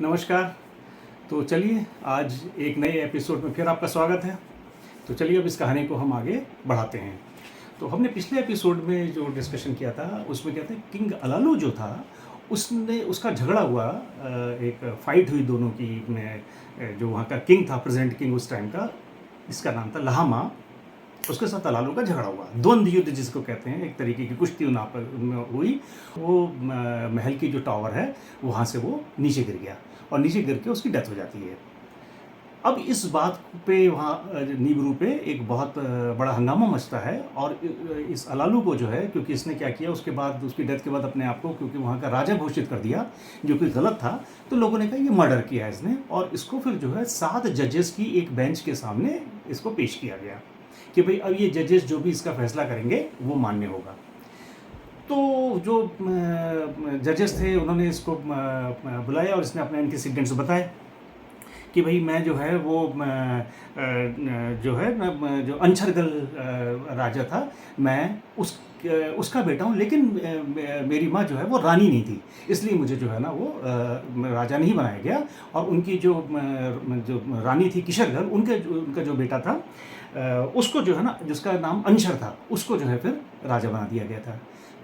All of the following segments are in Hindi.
नमस्कार। तो चलिए आज एक नए एपिसोड में फिर आपका स्वागत है। तो चलिए अब इस कहानी को हम आगे बढ़ाते हैं। तो हमने पिछले एपिसोड में जो डिस्कशन किया था उसमें क्या था, किंग अलालू जो था उसने उसका झगड़ा हुआ, एक फाइट हुई दोनों की में, जो वहाँ का किंग था, प्रेजेंट किंग उस टाइम का, इसका नाम था लहामा। उसके साथ अलालू का झगड़ा हुआ, द्वंद्व युद्ध जिसको कहते हैं, एक तरीके की कुश्ती उनमें हुई। वो महल की जो टावर है वहाँ से वो नीचे गिर गया और नीचे गिर के उसकी डेथ हो जाती है। अब इस बात पे वहाँ नीबरू पे एक बहुत बड़ा हंगामा मचता है और इस अलालू को जो है, क्योंकि इसने क्या किया उसके बाद, उसकी डेथ के बाद अपने आप को क्योंकि वहाँ का राजा घोषित कर दिया जो कि गलत था, तो लोगों ने कहा ये मर्डर किया है इसने। और इसको फिर जो है 7 जजेस की एक बेंच के सामने इसको पेश किया गया कि भाई अब ये जजेस जो भी इसका फैसला करेंगे वो मान्य होगा। तो जो जजेस थे उन्होंने इसको बुलाया और इसने अपने एंटीसीडेंट्स बताए कि भाई मैं जो है वो जो है जो अंशरगल राजा था, मैं उसका बेटा हूँ, लेकिन मेरी माँ जो है वो रानी नहीं थी, इसलिए मुझे जो है ना वो राजा नहीं बनाया गया। और उनकी जो रानी थी किशरगल, उनका जो बेटा था उसको जो है ना, जिसका नाम अंशर था, उसको जो है फिर राजा बना दिया गया था।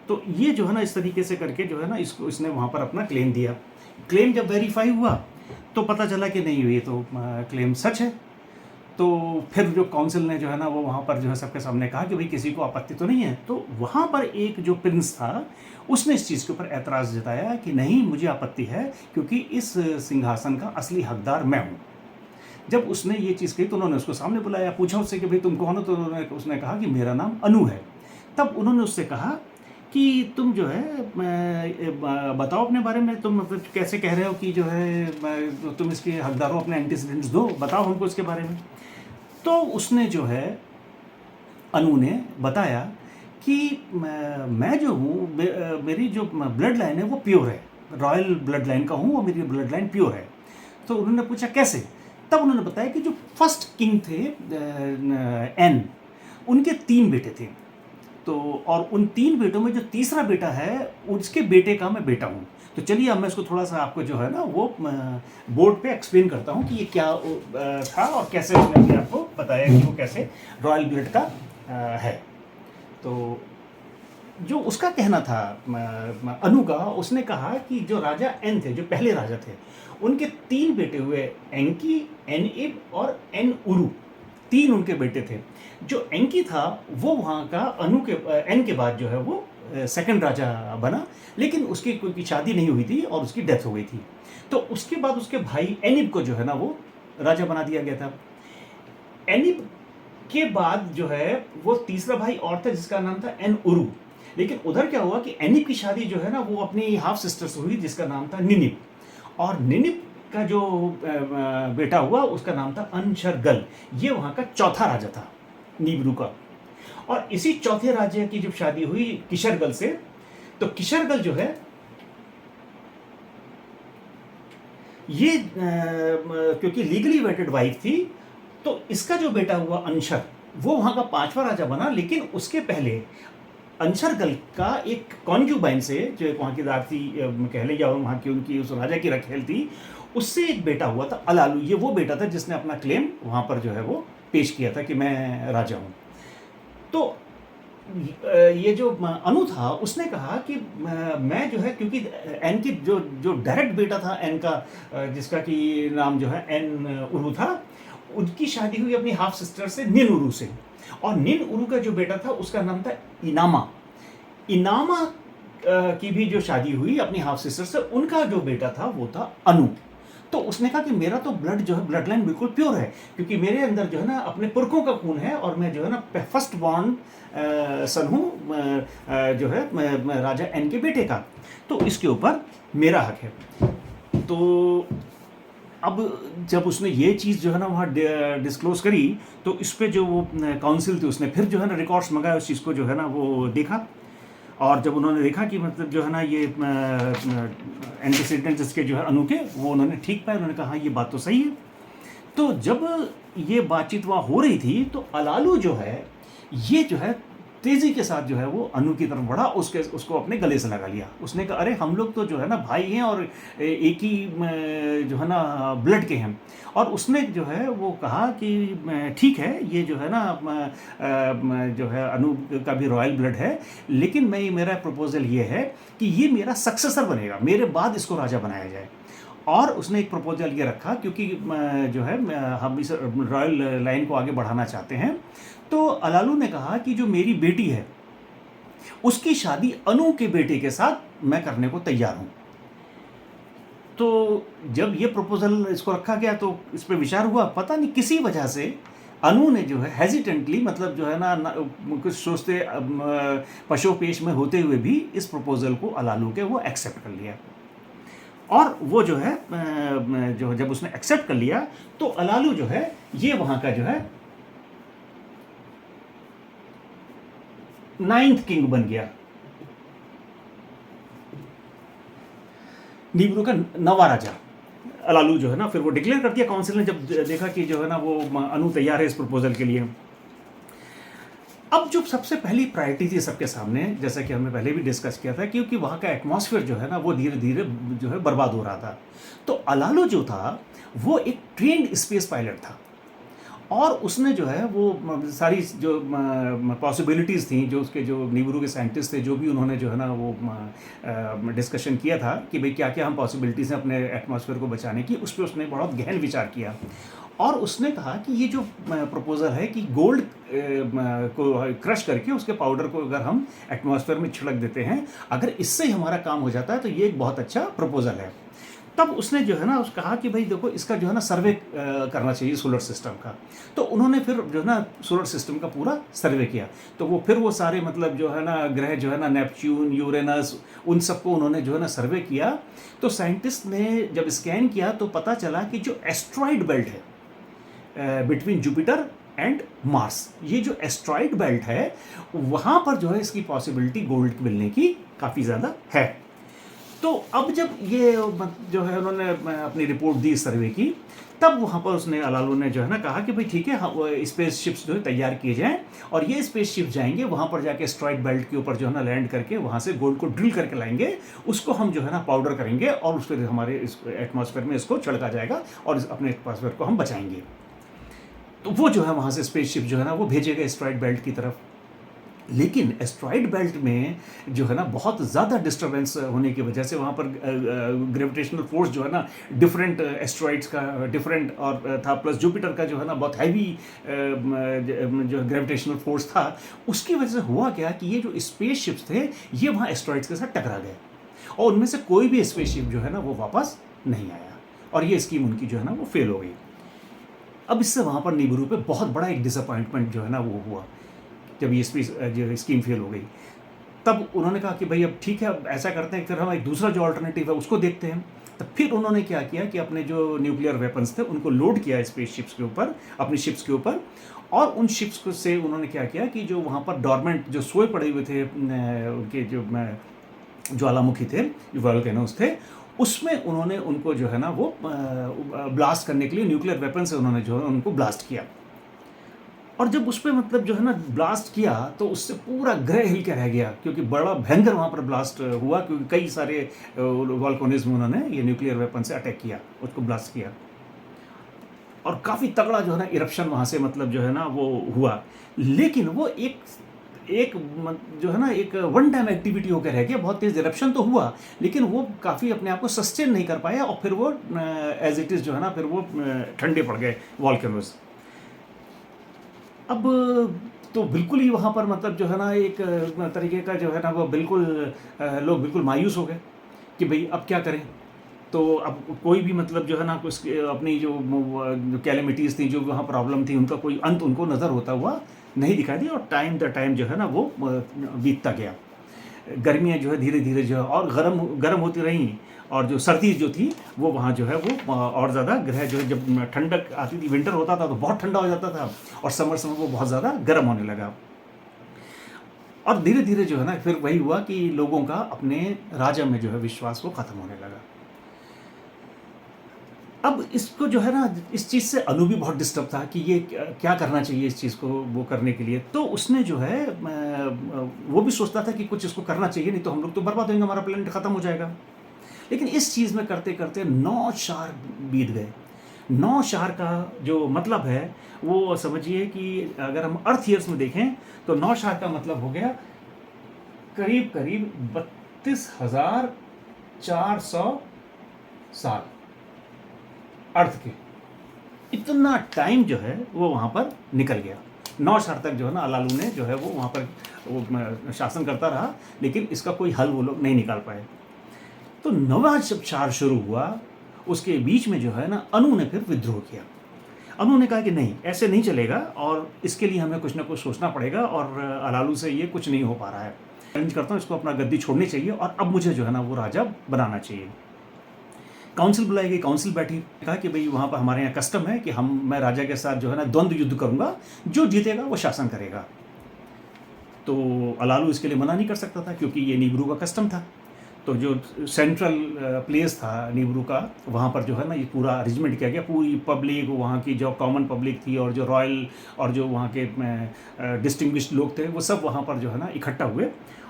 तो ये जो है ना इस तरीके से करके जो है ना इसने वहाँ पर अपना क्लेम दिया। क्लेम जब वेरीफाई हुआ तो पता चला कि नहीं, ये तो क्लेम सच है। तो फिर जो काउंसिल ने जो है ना वो वहाँ पर जो है सबके सामने कहा कि भाई किसी को आपत्ति तो नहीं है। तो वहाँ पर एक जो प्रिंस था उसने इस चीज़ के ऊपर एतराज़ जताया कि नहीं, मुझे आपत्ति है, क्योंकि इस सिंहासन का असली हकदार मैं हूँ। जब उसने ये चीज़ कही तो उन्होंने उसको सामने बुलाया, पूछा उससे कि भाई तुम कौन हो। तो उसने कहा कि मेरा नाम अनु है। तब उन्होंने उससे कहा कि तुम जो है बताओ अपने बारे में, तुम मतलब कैसे कह रहे हो कि जो है तुम इसके हकदार हो, अपने एंटीसीडेंट्स दो, बताओ हमको इसके बारे में। तो उसने जो है अनु ने बताया कि मैं जो हूँ, मेरी जो ब्लड लाइन है वो प्योर है, रॉयल ब्लड लाइन का हूँ और मेरी ब्लड लाइन प्योर है। तो उन्होंने पूछा कैसे। तब उन्होंने बताया कि जो फर्स्ट किंग थे एन, उनके 3 बेटे थे। तो और उन 3 बेटों में जो तीसरा बेटा है उसके बेटे का मैं बेटा हूँ। तो चलिए अब मैं इसको थोड़ा सा आपको जो है ना वो बोर्ड पे एक्सप्लेन करता हूँ कि ये क्या था और कैसे उसने अपने आपको बताया कि वो कैसे रॉयल ब्लड का है। तो जो उसका कहना था अनु का, उसने कहा कि जो राजा एन थे, जो पहले राजा थे, उनके 3 बेटे हुए, एंकी, एनइब और एन उरु, 3 उनके बेटे थे। जो एंकी था वो वहाँ का अनु के एन के बाद जो है वो सेकंड राजा बना, लेकिन उसकी कोई शादी नहीं हुई थी और उसकी डेथ हो गई थी। तो उसके बाद उसके भाई एनिब को जो है ना वो राजा बना दिया गया था। एनिब के बाद जो है वो तीसरा भाई और था जिसका नाम था एन उरु। लेकिन उधर क्या हुआ कि एनिब की शादी जो है ना वो अपनी हाफ सिस्टर से हुई जिसका नाम था निनिब, और निनिब का जो बेटा हुआ उसका नाम था अंशरगल। ये वहाँ का चौथा राजा था नीबरू का। और इसी चौथे राजा की जब शादी हुई किशरगल से, तो किशरगल जो है ये क्योंकि लीगली वेटेड वाइफ थी, तो इसका जो बेटा हुआ अंशर वो वहाँ का 5वां राजा बना। लेकिन उसके पहले अंशरगल का एक कॉन्क्यूबाइन से, जो वहाँ की दासी कह ले या वहाँ की उनकी उस राजा की रखेल थी, उससे एक बेटा हुआ था अलालू। ये वो बेटा था जिसने अपना क्लेम वहाँ पर जो है वो पेश किया था कि मैं राजा हूँ। तो ये जो अनु था उसने कहा कि मैं जो है, क्योंकि एन की जो डायरेक्ट बेटा था एन का, जिसका कि नाम जो है एन उरु था, उनकी शादी हुई अपनी हाफ सिस्टर से निन उरु से, और निन उरु का जो बेटा था उसका नाम था इनामा। इनामा की भी जो शादी हुई अपनी हाफ सिस्टर से, उनका जो बेटा था वो था अनु। तो उसने कहा कि मेरा तो ब्लड जो है, ब्लड लाइन बिल्कुल प्योर है, क्योंकि मेरे अंदर जो है ना अपने पुरखों का खून है और मैं जो है ना फर्स्ट बॉर्न सन हूँ जो है मैं राजा एन के बेटे का, तो इसके ऊपर मेरा हक है। तो अब जब उसने ये चीज़ जो है ना वहाँ डिस्क्लोज करी, तो इस पर जो वो काउंसिल थी उसने फिर जो है ना रिकॉर्ड्स मंगाए, उस चीज़ को जो है ना वो देखा। और जब उन्होंने देखा कि मतलब जो है ना ये एंटीसीडेंट्स इसके जो है अनु के, वो उन्होंने ठीक पाया, उन्होंने कहा हाँ ये बात तो सही है। तो जब ये बातचीत वहाँ हो रही थी तो अलालू जो है ये जो है तेज़ी के साथ जो है वो अनु की तरफ बढ़ा, उसको अपने गले से लगा लिया। उसने कहा अरे हम लोग तो जो है ना भाई हैं और एक ही जो है ना ब्लड के हैं। और उसने जो है वो कहा कि ठीक है, ये जो है ना जो है अनु का भी रॉयल ब्लड है, लेकिन मेरा प्रपोजल ये है कि ये मेरा सक्सेसर बनेगा, मेरे बाद इसको राजा बनाया जाए। और उसने एक प्रपोजल ये रखा, क्योंकि जो है हम इस रॉयल लाइन को आगे बढ़ाना चाहते हैं। तो अलालू ने कहा कि जो मेरी बेटी है उसकी शादी अनु के बेटे के साथ मैं करने को तैयार हूं। तो जब ये प्रपोजल इसको रखा गया तो इस पर विचार हुआ, पता नहीं किसी वजह से अनु ने जो है हेजिटेंटली, मतलब जो है ना कुछ सोचते पशोपेश में होते हुए भी इस प्रपोजल को अलालू के वो एक्सेप्ट कर लिया। और वो जो है जो जब उसने एक्सेप्ट कर लिया तो अलालू जो है ये वहां का जो है 9th किंग बन गया, नीब्रू का 9वां राजा। अलालू जो है ना फिर वो डिक्लेयर कर दिया, काउंसिल ने जब देखा कि जो है ना वो अनु तैयार है इस प्रपोजल के लिए। अब जो सबसे पहली प्रायोरिटी थी सबके सामने, जैसा कि हमने पहले भी डिस्कस किया था, क्योंकि वहाँ का एटमॉस्फेयर जो है ना वो धीरे धीरे जो है बर्बाद हो रहा था। तो अलालू जो था वो एक ट्रेंड स्पेस पायलट था, और उसने जो है वो सारी जो पॉसिबिलिटीज़ थी, जो उसके जो नीब्रू के साइंटिस्ट थे, जो भी उन्होंने जो है ना वो डिस्कशन किया था कि भाई क्या क्या हम पॉसिबिलिटीज़ हैं अपने एटमॉस्फेयर को बचाने की, उस पर उसने बहुत गहन विचार किया। और उसने कहा कि ये जो प्रपोजल है कि गोल्ड को क्रश करके उसके पाउडर को अगर हम एटमॉस्फेयर में छिड़क देते हैं, अगर इससे ही हमारा काम हो जाता है तो ये एक बहुत अच्छा प्रपोजल है। तब उसने जो है ना कहा कि भाई देखो इसका जो है ना सर्वे करना चाहिए सोलर सिस्टम का। तो उन्होंने फिर जो है ना सोलर सिस्टम का पूरा सर्वे किया। तो फिर वो सारे मतलब जो है ना ग्रह जो है ना नेपच्यून, यूरेनस, उन सबको उन्होंने जो है ना सर्वे किया। तो साइंटिस्ट ने जब स्कैन किया तो पता चला कि जो एस्ट्रॉइड बेल्ट है बिटवीन जुपिटर एंड मार्स, ये जो एस्ट्रॉइड बेल्ट है वहाँ पर जो है इसकी पॉसिबिलिटी गोल्ड मिलने की काफ़ी ज़्यादा है। तो अब जब ये जो है उन्होंने अपनी रिपोर्ट दी सर्वे की, तब वहाँ पर उसने अलालू ने जो है ना कहा कि भाई ठीक है, स्पेस शिप्स जो है तैयार किए जाएं, और ये स्पेस शिप जाएंगे वहाँ पर जाके एस्ट्रॉइड बेल्ट के ऊपर जो है ना लैंड करके वहाँ से गोल्ड को ड्रिल करके लाएंगे, उसको हम जो है ना पाउडर करेंगे और उस पर हमारे इस एटमॉस्फेयर में इसको छिड़का जाएगा और अपने एटमॉस्फेयर को हम बचाएंगे। तो वो जो है वहाँ से स्पेसशिप जो है ना वो भेजेगा एस्ट्रॉइड बेल्ट की तरफ। लेकिन एस्ट्रॉइड बेल्ट में जो है ना बहुत ज़्यादा डिस्टर्बेंस होने की वजह से वहाँ पर ग्रेविटेशनल फोर्स जो है ना डिफरेंट एस्ट्रॉइड्स का डिफरेंट और था, प्लस जुपिटर का जो है ना बहुत हैवी जो ग्रेविटेशनल फोर्स था। उसकी वजह से हुआ क्या कि ये जो स्पेस शिप्स थे ये वहाँ एस्ट्रॉइड्स के साथ टकरा गए, और उनमें से कोई भी स्पेस शिप जो है ना वो वापस नहीं आया, और ये स्कीम उनकी जो है ना वो फेल हो गई। अब इससे वहाँ पर नीब्रू पे बहुत बड़ा एक डिसअपॉइंटमेंट जो है ना वो हुआ जब ये जो स्कीम फेल हो गई। तब उन्होंने कहा कि भाई अब ठीक है, अब ऐसा करते हैं, फिर हम एक दूसरा जो अल्टरनेटिव है उसको देखते हैं। तो फिर उन्होंने क्या किया कि अपने जो न्यूक्लियर वेपन्स थे उनको लोड किया स्पेस शिप्स के ऊपर, अपनी शिप्स के ऊपर, और उन शिप्स से उन्होंने क्या किया कि जो वहाँ पर डॉर्मेंट जो सोए पड़े हुए थे उनके जो ज्वालामुखी थे, जो वोल्केनोस थे, उसमें उन्होंने उनको जो है ना वो ब्लास्ट करने के लिए न्यूक्लियर वेपन से उन्होंने जो है उनको ब्लास्ट किया। और जब उस पर मतलब जो है ना ब्लास्ट किया तो उससे पूरा ग्रह हिल के रह गया, क्योंकि बड़ा भयंकर वहाँ पर ब्लास्ट हुआ, क्योंकि कई सारे वोल्केनोज में उन्होंने ये न्यूक्लियर वेपन से अटैक किया, उसको ब्लास्ट किया, और काफ़ी तगड़ा जो है ना इरप्शन वहाँ से मतलब जो है ना वो हुआ। लेकिन वो एक जो है ना एक वन टाइम एक्टिविटी होकर रह गया। बहुत तेज़ इरप्शन तो हुआ लेकिन वो काफ़ी अपने आप को सस्टेन नहीं कर पाया, और फिर वो एज इट इज़ जो है ना फिर वो ठंडे पड़ गए वोल्केनोज। अब तो बिल्कुल ही वहाँ पर मतलब जो है ना एक तरीके का जो है ना वो बिल्कुल लोग बिल्कुल मायूस हो गए कि भाई अब क्या करें। तो अब कोई भी मतलब जो है ना कुछ अपनी जो कैलेमिटीज़ थी, जो वहाँ प्रॉब्लम थी, उनका कोई अंत उनको नज़र होता हुआ नहीं दिखाई दिया, और टाइम द टाइम जो है ना वो बीतता गया। गर्मियाँ जो है धीरे धीरे जो है और गर्म होती रहीं, और जो सर्दी जो थी वो वहाँ जो है वो और ज़्यादा ग्रह जो है, जब ठंडक आती थी, विंटर होता था तो बहुत ठंडा हो जाता था, और समर समय वो बहुत ज़्यादा गर्म होने लगा। और धीरे धीरे जो है ना फिर वही हुआ कि लोगों का अपने राजा में जो है विश्वास वो ख़त्म होने लगा। अब इसको जो है ना, इस चीज़ से अनु भी बहुत डिस्टर्ब था कि ये क्या करना चाहिए इस चीज़ को वो करने के लिए। तो उसने जो है वो भी सोचता था कि कुछ इसको करना चाहिए, नहीं तो हम लोग तो बर्बाद होंगे, हमारा प्लेनेट ख़त्म हो जाएगा। लेकिन इस चीज़ में करते करते 9 शहर बीत गए। 9 शहर का जो मतलब है वो समझिए कि अगर हम अर्थ ईयर्स में देखें तो 9 शहर का मतलब हो गया करीब करीब 32,400 साल अर्थ के। इतना टाइम जो है वो वहाँ पर निकल गया। 9 शहर तक जो है ना अलालू ने जो है वो वहाँ पर वो शासन करता रहा, लेकिन इसका कोई हल वो लोग नहीं निकाल पाए। तो 9वां जब शहर शुरू हुआ उसके बीच में जो है ना अनु ने फिर विद्रोह किया। अनु ने कहा कि नहीं, ऐसे नहीं चलेगा और इसके लिए हमें कुछ ना कुछ सोचना पड़ेगा और अलालू से ये कुछ नहीं हो पा रहा है। चैलेंज करता हूँ, इसको अपना गद्दी छोड़नी चाहिए और अब मुझे जो है ना वो राजा बनाना चाहिए। काउंसिल बुलाई गई, काउंसिल बैठी, कहा कि भाई वहाँ पर हमारे यहाँ कस्टम है कि मैं राजा के साथ जो है ना द्वंद्व युद्ध करूँगा, जो जीतेगा वो शासन करेगा। तो अलालू इसके लिए मना नहीं कर सकता था क्योंकि ये नीब्रू का कस्टम था। तो जो सेंट्रल प्लेस था नीब्रू का, वहाँ पर जो है ना ये पूरा अरेंजमेंट किया गया। पूरी पब्लिक, वहाँ की जो कॉमन पब्लिक थी और जो रॉयल और जो वहाँ के डिस्टिंग्विश्ड लोग थे, वो सब वहाँ पर जो है ना इकट्ठा हुए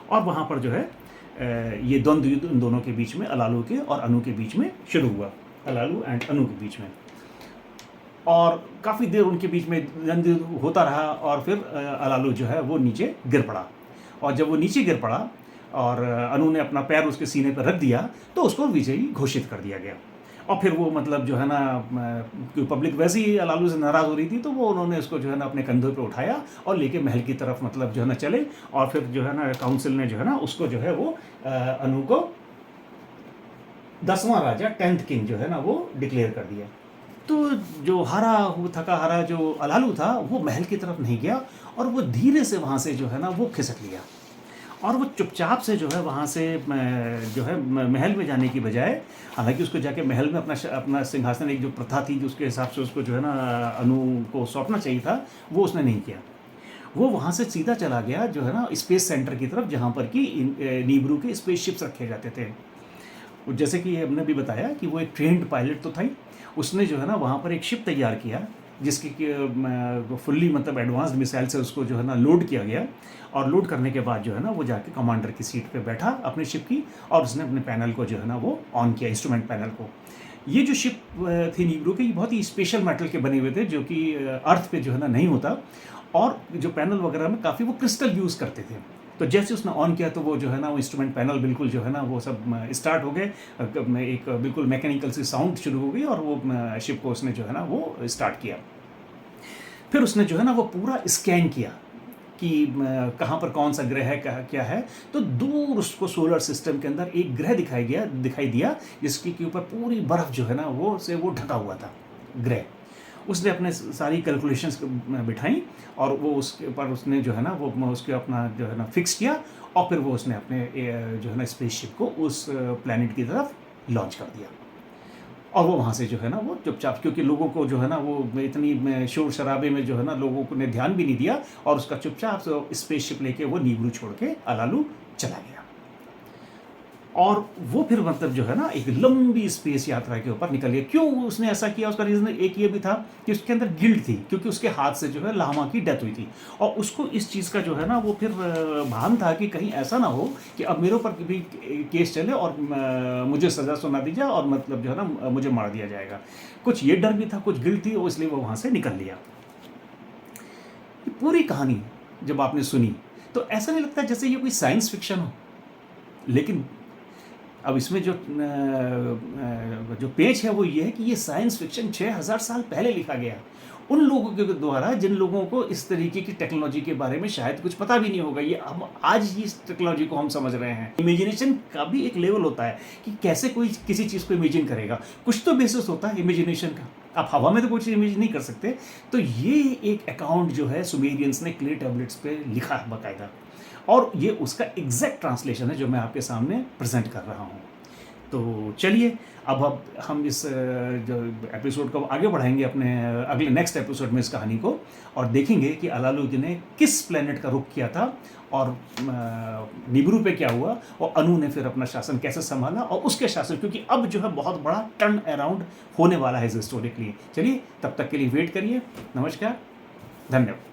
और वहाँ पर जो है ये द्वंद्व युद्ध उन दोनों के बीच में, अलालू के और अनु के बीच में शुरू हुआ। अलालू एंड अनु के बीच में, और काफ़ी देर उनके बीच में द्वंद्व होता रहा और फिर अलालू जो है वो नीचे गिर पड़ा। और जब वो नीचे गिर पड़ा और अनु ने अपना पैर उसके सीने पर रख दिया तो उसको विजयी घोषित कर दिया गया। और फिर वो मतलब जो है ना पब्लिक वैसे ही अलालू से नाराज़ हो रही थी, तो वो उन्होंने उसको जो है ना अपने कंधों पे उठाया और लेके महल की तरफ मतलब जो है ना चले। और फिर जो है ना काउंसिल ने जो है ना उसको जो है वो अनु को 10वां राजा, 10th किंग जो है ना वो डिक्लेयर कर दिया। तो जो थका हारा जो अलालू था वो महल की तरफ नहीं गया और वो धीरे से वहाँ से जो है ना वो खिसक लिया और वो चुपचाप से जो है वहाँ से जो है महल में जाने की बजाय, हालांकि उसको जाके महल में अपना सिंहासन, एक जो प्रथा थी जो उसके हिसाब से उसको जो है ना अनु को सौंपना चाहिए था, वो उसने नहीं किया। वो वहाँ से सीधा चला गया जो है ना स्पेस सेंटर की तरफ, जहाँ पर कि नीब्रू के स्पेसशिप्स रखे जाते थे। जैसे कि हमने भी बताया कि वो एक ट्रेंड पायलट तो था ही, उसने जो है ना वहाँ पर एक शिप तैयार किया जिसकी फुल्ली मतलब एडवांस्ड मिसाइल से उसको जो है ना लोड किया गया। और लोड करने के बाद जो है ना वो जाके कमांडर की सीट पे बैठा अपनी शिप की, और उसने अपने पैनल को जो है ना वो ऑन किया, इंस्ट्रूमेंट पैनल को। ये जो शिप थी नीब्रू की, बहुत ही स्पेशल मेटल के बने हुए थे जो कि अर्थ पे जो है ना नहीं होता, और जो पैनल वगैरह में काफ़ी वो क्रिस्टल यूज़ करते थे। तो जैसे उसने ऑन किया तो वो जो है ना वो इंस्ट्रूमेंट पैनल बिल्कुल जो है ना वो सब स्टार्ट हो गए, एक बिल्कुल मैकेनिकल सी साउंड शुरू हो गई और वो शिप को उसने जो है ना वो स्टार्ट किया। फिर उसने जो है ना वो पूरा स्कैन किया कि कहाँ पर कौन सा ग्रह है, क्या है। तो दूर उसको सोलर सिस्टम के अंदर एक ग्रह दिखाई दिया जिसके के ऊपर पूरी बर्फ़ जो है ना वो ढका हुआ था ग्रह। उसने अपने सारी कैलकुलेशंस बिठाई और वो उसके ऊपर उसने जो है ना वो उसके अपना जो है ना फिक्स किया, और फिर वो उसने अपने जो है ना स्पेसशिप को उस प्लैनेट की तरफ लॉन्च कर दिया। और वो वहाँ से जो है ना वो चुपचाप, क्योंकि लोगों को जो है ना वो इतनी शोर शराबे में जो है ना लोगों को ने ध्यान भी नहीं दिया, और उसका चुपचाप से स्पेसशिप लेके वो नीब्रू छोड़ के अलालू चला गया। और वो फिर मतलब जो है ना एक लंबी स्पेस यात्रा के ऊपर निकल गया। क्यों उसने ऐसा किया, उसका रीज़न एक ये भी था कि उसके अंदर गिल्ट थी, क्योंकि उसके हाथ से जो है लामा की डेथ हुई थी, और उसको इस चीज़ का जो है ना वो फिर भान था कि कहीं ऐसा ना हो कि अब मेरे ऊपर भी केस चले और मुझे सज़ा सुना दी जाए और मतलब जो है ना मुझे मार दिया जाएगा। कुछ ये डर भी था, कुछ गिल्ट थी, और इसलिए वो वहाँ से निकल लिया। पूरी कहानी जब आपने सुनी तो ऐसा नहीं लगता जैसे ये कोई साइंस फिक्शन हो, लेकिन अब इसमें जो पेच है वो ये है कि ये साइंस फिक्शन 6000 साल पहले लिखा गया, उन लोगों के द्वारा जिन लोगों को इस तरीके की टेक्नोलॉजी के बारे में शायद कुछ पता भी नहीं होगा। ये हम आज ही इस टेक्नोलॉजी को हम समझ रहे हैं। इमेजिनेशन का भी एक लेवल होता है कि कैसे कोई किसी चीज़ को इमेजिन करेगा, कुछ तो बेसिस होता है इमेजिनेशन का। आप हवा में तो कोई चीज़ इमेजिन नहीं कर सकते। तो ये एक अकाउंट जो है सुमेरियंस ने क्ले टैबलेट्स पे लिखा है बाकायदा, और ये उसका एग्जैक्ट ट्रांसलेशन है जो मैं आपके सामने प्रेजेंट कर रहा हूँ। तो चलिए अब हम इस जो एपिसोड को आगे बढ़ाएंगे अपने अगले नेक्स्ट एपिसोड में इस कहानी को, और देखेंगे कि अलाउद्दीन ने किस प्लेनेट का रुख किया था और निब्रू पे क्या हुआ, और अनु ने फिर अपना शासन कैसे संभाला और उसके शासन, क्योंकि अब जो है बहुत बड़ा टर्न अराउंड होने वाला है इस स्टोरी के लिए। चलिए तब तक के लिए वेट करिए। नमस्कार, धन्यवाद।